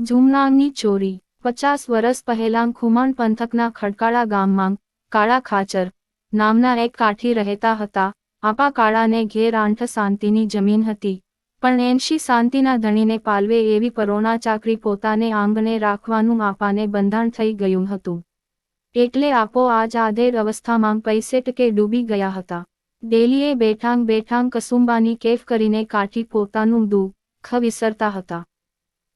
ઝુમનાની ચોરી 50 વર્ષ પહેલાં ખુમાણ પંથકના ખડકાળા ગામમાં કાળા ખાચર નામના એક કાઠી રહેતા હતા. આપા કાળાને ઘેર 8 શાંતિની જમીન હતી, પણ 80 શાંતિના ધણીને પાલવે એવી પરોણા ચાકરી પોતાને આંગણે રાખવાનું આપાને બંધાણ થઈ ગયું હતું. એટલે આપો આજ આધેડ અવસ્થામાં પૈસેટકે ડૂબી ગયા હતા. ડેલીએ બેઠાંગ કસુંબાની કેફ કરીને કાઠી પોતાનું દુઃખ વિસરતા હતા.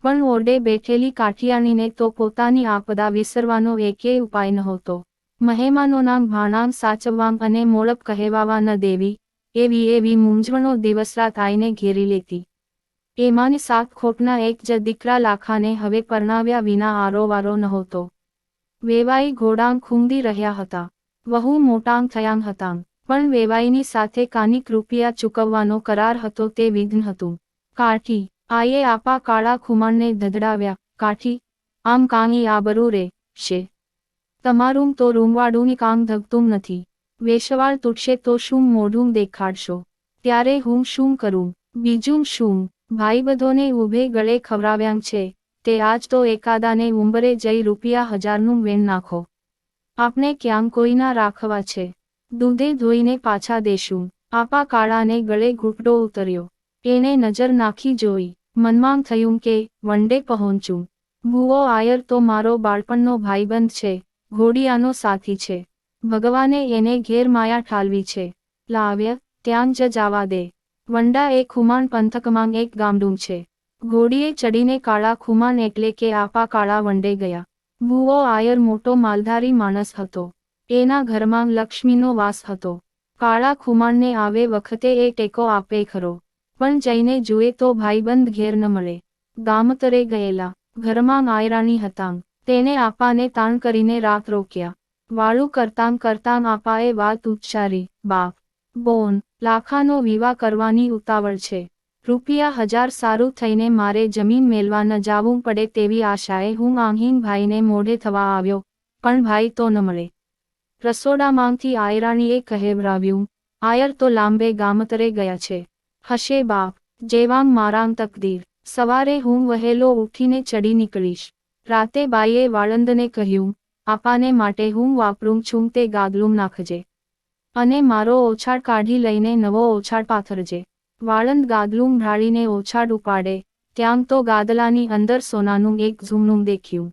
પણ ઓરડે બેઠેલી કાઠિયાણીને તો પોતાની આપદા વિસરવાનો એકેય ઉપાય નહોતો. મહેમાનોના ભાણાં સાચવવાં અને મોળપ કહેવાવા ન દેવી, એવી મૂંઝવણો દિવસરાત આઈને ઘેરી લેતી. એમાંની 7 ખોટના એક જ દીકરા લાખાને હવે પરણાવ્યા વિના આરોવારો નહોતો. વેવાઈ ઘોડાં ખૂંદી રહ્યા હતા. વહુ મોટાંગ થયાંગ હતાંગ, પણ વેવાઈની સાથે કાનિક રૂપિયા ચૂકવવાનો કરાર હતો તે વિઘ્ન હતું. કાઠી આયે આપા કાળા ખુમાણને ધધડાવ્યા. કાઠી, આમ કાંઈ આબરૂ રે છે? તમારું તો રૂમવાડુંની કાંગ ધગતું નથી. વેશવાળ તૂટશે તો શું મોઢું દેખાડશો? ત્યારે હું શું કરું? બીજું શું? ભાઈ બધોને ઊભે ગળે ખવરાવ્યાં છે, તે આજ તો એકાદાને ઉંબરે જઈ રૂપિયા 1000નું વેણ નાખો. આપણે ક્યાં કોઈના રાખવા છે? દૂધે ધોઈને પાછા દેશું. આપા કાળાને ગળે ઘૂંટડો ઉતર્યો. એણે નજર નાખી જોઈ. મનમાં થયું કે વંડે પહોંચું. ભૂવો આયર તો મારો બાળપણનો ભાઈબંધ છે, ઘોડિયાનો સાથી છે. ભગવાને એને ઘેર માયા ઠાલવી છે. લાવ્ય ત્યાં જ જવા દે. વંડા એ ખુમાણ પંથકમાં એક ગામડું છે. ઘોડીએ ચડીને કાળા ખુમાણ એટલે કે આપા કાળા વંડે ગયા. ભૂવો આયર મોટો માલધારી માણસ હતો. એના ઘરમાં લક્ષ્મીનો વાસ હતો. કાળા ખુમાણને આવે વખતે એ ટેકો આપે ખરો, પણ જઈને જુએ તો ભાઈબંધ ઘેર ન મળે. ગામતરે ગયેલા. ઘરમાં આયરાણી હતાંગ. તેને આપાને તાણ કરીને રાત રોક્યા. વાળું કરતાં આપાએ વાત ઉચ્ચારી. બાપ, બોન, લાખાનો વિવાહ કરવાની ઉતાવળ છે. રૂપિયા 1000 સારું થઈને મારે જમીન મેલવા ન જાવું પડે તેવી આશાએ હું આહીન ભાઈને મોઢે થવા આવ્યો, પણ ભાઈ તો ન મળે. રસોડામાંથી આયરાણીએ કહેવરાવ્યું. આયર તો લાંબે ગામતરે ગયા છે. હશે બાપ, જેવાં મારાં તકદીર. સવારે હું વહેલો ઉઠીને ચડી નીકળીશ. રાતે બાઈએ વાળંદને કહ્યું, આપાને માટે હું વાપરું છું તે ગાદલું નાખજે. અને મારો ઓછાડ કાઢી લઈને નવો ઓછાડ પાથરજે. વાળંદ ગાદલું ઢાળીને ઓછાડ ઉપાડે, ત્યાં તો ગાદલાની અંદર સોનાનું એક ઝુમણું દેખ્યું.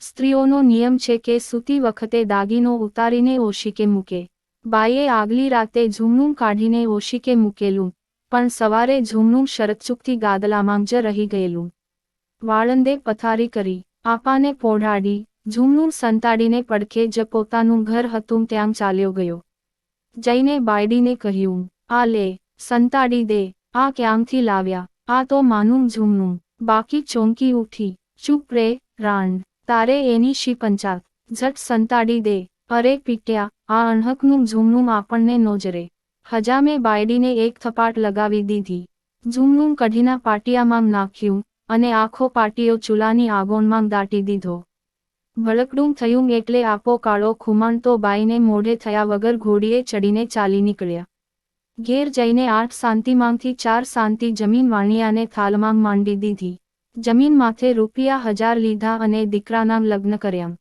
સ્ત્રીઓનો નિયમ છે કે સૂતી વખતે દાગીનો ઉતારીને ઓશીકે મૂકે. બાઈએ આગલી રાતે ઝુમણું કાઢીને ઓશીકે મૂકેલું, પણ સવારે ઝુમણું શરતચૂકથી ગાદલામાં જ રહી ગયેલું. વાળંદે પથારી કરી, આપાને પોઢાડી, ઝુમણું સંતાડીને પડખે જ પોતાનું ઘર હતું ત્યાં ચાલ્યો ગયો. જઈને બાયડીને કહ્યું, આ લે, સંતાડી દે. આ ક્યાંથી લાવ્યા? આ તો માનું ઝુમણું. બાકી ચોંકી ઉઠી. ચૂપ રે, રાંડ, તારે એની શી પંચાત? ઝટ સંતાડી દે. અરે પીટ્યા, આ અણહકનું ઝુમણું આપણને નોજરે. હજામે બાયડીને એક થપાટ લગાવી દીધી. ઝુમણું કઢીના પાટિયામાં નાખ્યું, અને આખો પાટિયો ચૂલાની આગોનમાં દાટી દીધો. ભડકડું થયું એટલે આપો કાળો ખુમાણ તો બાઈને મોઢે થયા વગર ઘોડીએ ચડીને ચાલી નીકળ્યા. ઘેર જઈને 8 શાંતિમાંથી 4 શાંતિ જમીન વાણિયાને થાલમાં માંડી દીધી. જમીન માથે રૂપિયા 1000 લીધા અને દીકરાના લગ્ન કર્યા.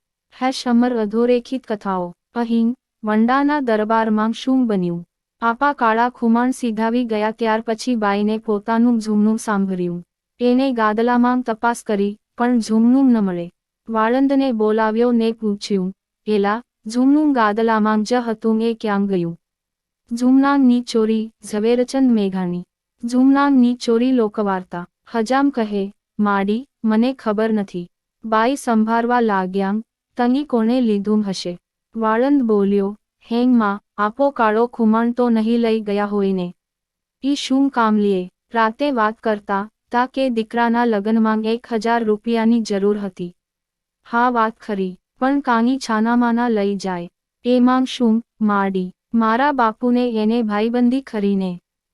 અમર અધોરેખિત કથાઓ. અહીં વંડાના દરબારમાં શું બન્યું? આપા કાળા ખુમાણ સીધાવી ગયા ત્યાર પછી બાઈને પોતાનું ઝુમણું સાંભળ્યું. એને ગાદલામાં તપાસ કરી, પણ ઝુમણું ન મળે. વાળંદને બોલાવ્યો ને પૂછ્યું, એલા, ઝુમણું ગાદલામાં જ હતું એ ક્યાં ગયું? ઝુમણાની ચોરી. ઝવેરચંદ મેઘાણી. ઝુમણાની ચોરી લોકવાર્તા. હજામ કહે, માડી, મને ખબર નથી. બાઈ સંભાળવા લાગ્યાં, તની કોણે લીધું હશે? વાળંદ બોલ્યો, હેંગ માં, આપો કાળો ખુમાણ તો નહીં લઈ ગયા હોયને. ઈ શું કામ લીએ? રાતે વાત કરતા તા કે દીકરાના લગ્નમાં 1000 રૂપિયાની જરૂર હતી. હા વાત ખરી, પણ કાંઈ છાનામાના લઈ જાય. એમાં શું, માડી? મારા બાપુને એને ભાઈબંધી ખરીને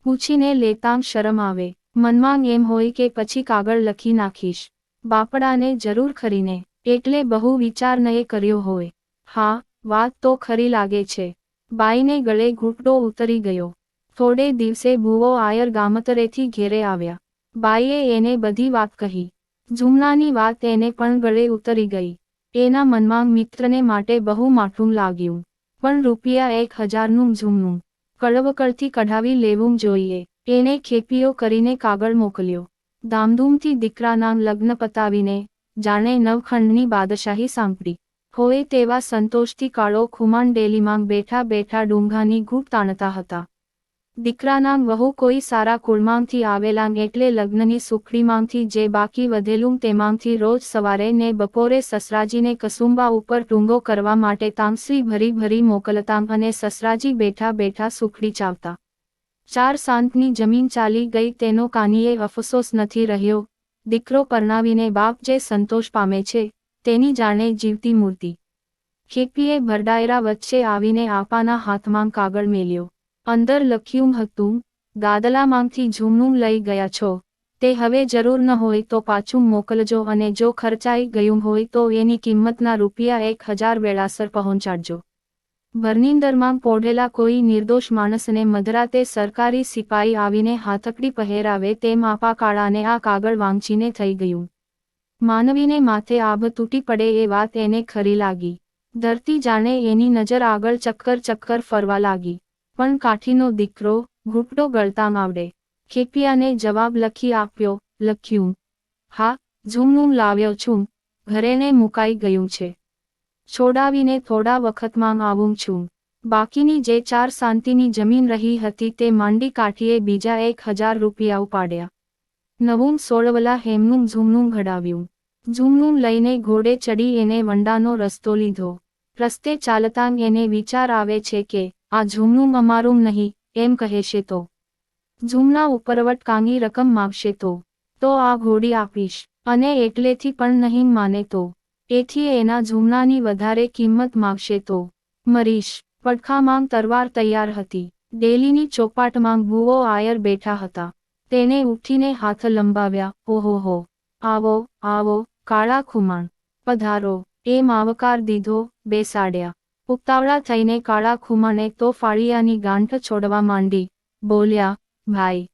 પૂછીને લેતાં શરમ આવે. મનમાં એમ હોય કે પછી કાગળ લખી નાખીશ. બાપડાને જરૂર ખરીને, એટલે બહુ વિચાર નયે કર્યો હોય. હા, વાત તો ખરી લાગે છે. બાઈને ગળે ઘૂંટડો ઉતરી ગયો. થોડે દિવસે ભૂવો આયર ગામતરેથી ઘેરે આવ્યા. બાઈએ એને બધી વાત કહી. ઝુમનાની વાત એને પણ ગળે ઉતરી ગઈ. એના મનમાં મિત્રને માટે બહુ માઠું લાગ્યું. પણ ₹1000નું ઝુમનું કડવકડથી કઢાવી લેવું જોઈએ. એણે ખેપીઓ કરીને કાગળ મોકલ્યો. ધામધૂમથી દીકરાના લગ્ન પતાવીને જાણે નવખંડની બાદશાહી સાંપડી હોય તેવા સંતોષથી કાળો ખુમાણ ડેલીમાં બેઠા બેઠા ડુંગાની ઘૂંટ તાણતા હતા. દીકરાના વહુ કોઈ સારા કુળમાંથી આવેલા એટલે લગ્નની સુખડીમાંથી જે બાકી વધેલું તેમાંથી રોજ સવારે ને બપોરે સસરાજીને કસુંબા ઉપર ટૂંગો કરવા માટે તાંસરી ભરી ભરી મોકલતા અને સસરાજી બેઠા બેઠા સુખડી ચાવતા. 4 સાંતની જમીન ચાલી ગઈ તેનો કાનીએ અફસોસ નથી રહ્યો. દીકરો પરણાવીને બાપ જે સંતોષ પામે છે તેની જાણે જીવતી મૂર્તિ. ખેપીએ ભરડાયરા વચ્ચે આવીને આપાના હાથમાં કાગળ મેલ્યો. અંદર લખ્યું હતું, ગાદલામાંથી ઝુમનું લઈ ગયા છો તે હવે જરૂર ન હોય તો પાછું મોકલજો અને જો ખર્ચાઈ ગયું હોય તો એની કિંમતના ₹1000 વેળાસર પહોંચાડજો. ભરનીંદરમાં પોઢેલા કોઈ નિર્દોષ માણસને મધરાતે સરકારી સિપાઈ આવીને હાથકડી પહેરાવે તેમ આપા કાળાને આ કાગળ વાંચીને થઈ ગયું. માનવીને માથે આભ તૂટી પડે એ વાત એને ખરી લાગી. ધરતી જાણે એની નજર આગળ ચક્કર ફરવા લાગી. પણ કાઠીનો દીકરો ઘૂંટડો ગળતા આવડે. ખેપિયાને જવાબ લખી આપ્યો. લખ્યું, હા, ઝુમનું લાવ્યો છું, ઘરેને મુકાઈ ગયું છે. છોડાવીને થોડા વખતમાં આવું છું. બાકીની જે 4 સાંતીની જમીન રહી હતી તે માંડી કાઠીએ બીજા ₹1000 ઉપાડ્યા. નવું સોળવલા હેમનું ઝુમનું ઘડાવ્યું. ઝુમનું લઈને ઘોડે ચડી એને વંડાનો રસ્તો લીધો. રસ્તે ચાલતાં એને વિચાર આવે છે કે આ ઝુમનું અમારું નહીં એમ કહેશે તો, ઝુમના ઉપરવટ કાંગી રકમ માગશે તો આ ઘોડી આપીશ, અને એટલેથી પણ નહીં માને તો, એથી એના ઝુમનાની વધારે કિંમત માગશે તો મરીશ. પડખામાં તરવાર તૈયાર હતી. ડેલીની ચોપાટમાં ભૂવો આયર બેઠા હતા. તેને ઉઠીને હાથ લંબાવ્યા. ઓહોહો, આવો આવો કાળા ખુમાણ, પધારો એમ આવકાર દીધો. બેસાડ્યા. ઉતાવળા થઈને કાળા ખુમાણે તો ફાળિયાની ગાંઠ છોડવા માંડી. બોલ્યા, ભાઈ,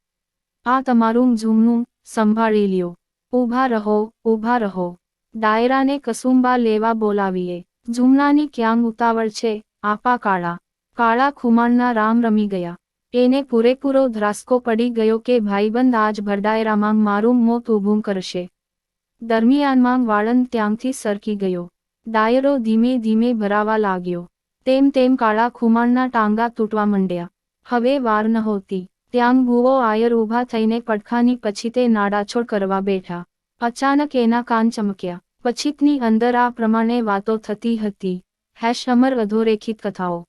આ તમારું ઝુમનું, સંભાળી લ્યો. ઊભા રહો, ઊભા રહો. ડાયરાને કસુંબા લેવા બોલાવીએ. ઝુમનાની ક્યાં ઉતાવળ છે, આપા કાળા? કાળા ખુમાણના રામ રમી ગયા. એને પૂરેપૂરો ધ્રાસકો પડી ગયો કે ભાઈબંધ આજ ભરડાયરામાં મારું મોત ઊભું કરશે. દરમિયાનમાં વાળંદ ત્યાંથી સરકી ગયો. ડાયરો ધીમે ધીમે ભરાવા લાગ્યો. તેમ તેમ કાળા ખુમાણના ટાંગા તૂટવા માંડ્યા. હવે વાર નહોતી. ત્યાં ભૂવો આયર ઊભા થઈને પડખાની પછીતે નાડાછોડ કરવા બેઠા. અચાનક એના કાન ચમક્યા. પછીતની અંદર આ પ્રમાણે વાતો થતી હતી. અમર અધોરેખિત કથાઓ.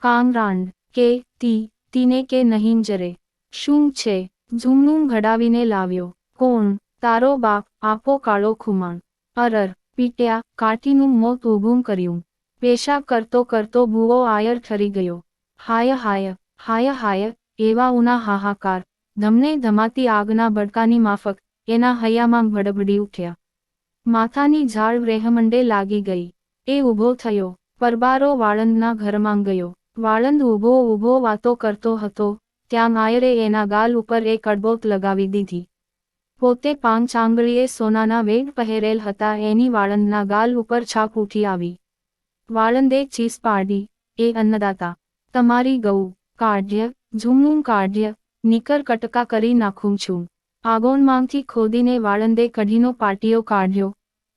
કામરાંડ કે તીને કે નહીં જરે. શું છે? ઝુમનું ઘડાવીને લાવ્યો. કોણ? તારો બાપ, આપો કાળો ખુમાણ. અરર, પીટ્યા, કાઠીનું મોત ઊભું કર્યું. પેશાબ કરતો કરતો ભૂવો આયર ઠરી ગયો. હાય હાય, હાય હાય, એવા ઉના હાહાકાર, ધમને ધમાતી આગના ભડકાની માફક એના હૈયામાં ભડભડી ઉઠ્યા. માથાની ઝાળ રેહમંડે લાગી ગઈ. એ ઊભો થયો. પરબારો વાળંદના ઘરમાં ગયો. વાળંદ ઊભો વાતો કરતો હતો ત્યાં આયરે એના ગાલ ઉપર એક અડબોત લગાવી દીધી. પોતે 5 આંગળીએ સોનાના વેગ પહેરેલ હતા એની વાળંદના ગાલ ઉપર છાપ ઉઠી આવી. વાળંદે ચીસ પાડી, એ અન્નદાતા, તમારી ગૌ કાઢ્ય, ઝુમનું કાઢ્ય, નીકર કટકા કરી નાખું છું. આગોનમાંથી ખોદીને વાળંદે કઢીનો પાટિયો કાઢ્યો.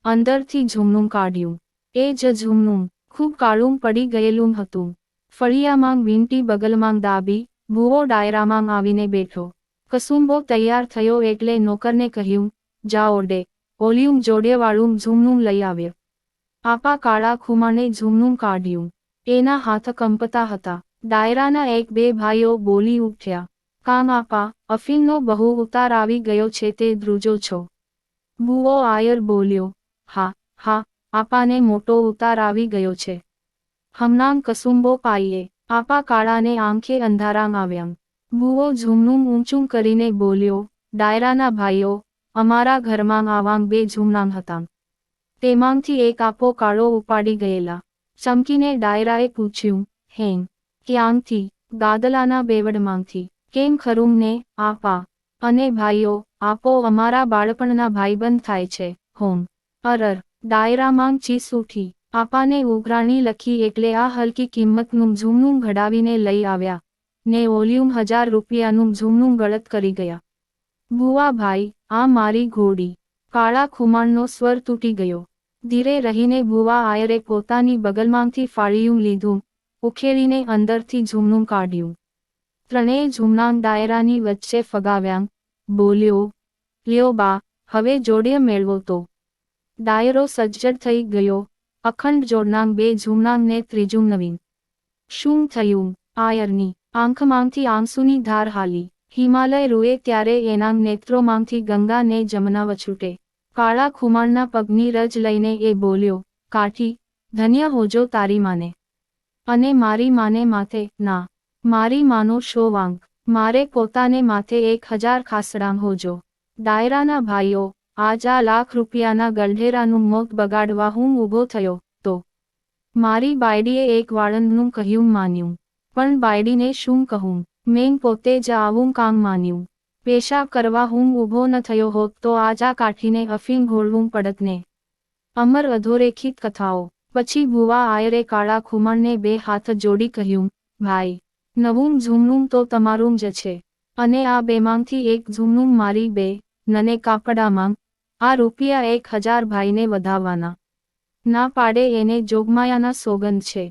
અંદરથી ઝુમનું કાઢ્યું. એ જ ઝુમનું, ખૂબ કાળું પડી ગયેલું હતું. ફળિયામાં વીંટી બગલમાં દાબી, ભૂવો ડાયરામાં આવીને બેઠો. કસુંબો તૈયાર થયો એટલે નોકરને કહ્યું, જાઓ ડે, ઓલિયું જોડેવાળું ઝુમનું લઈ આવ્યો. આપા કાળા ખુમાણે ઝુમનું કાઢ્યું. એના હાથ કંપતા હતા. ડાયરાના 1-2 ભાઈઓ બોલી ઉઠ્યા. કામ આપા, અફીણનો બહુ ઉતાર આવી ગયો છે તે ધ્રુજો છો. ભૂવો આયર બોલ્યો, હા હા, આપાને મોટો ઉતાર આવી ગયો છે. હમણાં કસુંબો પાઈએ. આપા કાળાને આંખે અંધારાં આવ્યાં. ભૂવો ઝુમનું ઊંચું કરીને બોલ્યો, ડાયરાના ભાઈઓ, અમારા ઘરમાં આવાં 2 ઝુમનાં હતાં. તેમાંથી એક આપો કાળો ઉપાડી ગયેલા. ચમકીને ડાયરાએ પૂછ્યું, હેં, ક્યાંથી? ગાદલાના બેવડમાંથી. કેમ ખરું ને, આપા? અને ભાઈઓ, આપો, અમારા બાળપણના ભાઈબંધ થાય છે. હોમ અરર, ડાયરામાં ચીસ ઉઠી. આપાને ઉઘરાણી લખી એટલે આ હલકી કિંમતનું ઝૂમનું ઘડાવીને લઈ આવ્યા ને ઓલિયું 1000 રૂપિયાનું ઝૂમનું ગળત કરી ગયા. ભુવા ભાઈ, આ મારી ઘોડી. કાળા ખુમાણનો સ્વર તૂટી ગયો. ધીરે રહીને ભુવા આયરે પોતાની બગલમાંથી ફાળિયું લીધું, ઉખેડીને અંદરથી ઝૂમનું કાઢ્યું. ત્રણેય ઝૂમનાં ડાયરાની વચ્ચે ફગાવ્યાં. બોલ્યો, લ્યો બા, હવે જોડ્ય મેળવો તો. ડાયરો સજ્જડ થઈ ગયો. અખંડ જોડનાંગ 2 ઝૂમનાંગ ને ત્રીજું નવીન. શું થયું? આયરની આંખમાંથી આંસુની ધાર હાલી. હિમાલય રૂએ ત્યારે એનાં નેત્રોમાંથી ગંગા ને જમના વછૂટે. કાળા ખુમાણના પગની રજ લઈને એ બોલ્યો, કાઠી, ધન્ય હોજો તારી માને. અને મારી માને માથે? ના, મારી માનો શો વાંક? મારે પોતાને માથે 1000 ખાસડાં હોજો. ડાયરાના ભાઈઓ, આજ આ લાખ રૂપિયાના ગલઢેરાનું મોત બગાડવા હું ઊભો થયો તો મારી બાયડીએ એક વાળંદનું કહ્યું માન્યું. પણ બાયડીને શું કહું? મેં પોતે જ આવું કામ માન્યું. પેશાબ કરવા હું ઊભો ન થયો હોત તો આજ આ કાઠીને અફીણ ઘોળવું પડત ને. અમર અધોરેખિત કથાઓ. પછી ભુવા આયરે કાળા ખુમાણને 2 હાથ જોડી કહ્યું, ભાઈ, નવું ઝૂમનું તો તમારું જ છે. અને આ 2માંથી એક ઝૂમનું મારી 2 નને કાપડામાં. આ રૂપિયા 1000 ભાઈને વધાવવાના. ના પાડે એને જોગમાયાના સોગંદ છે.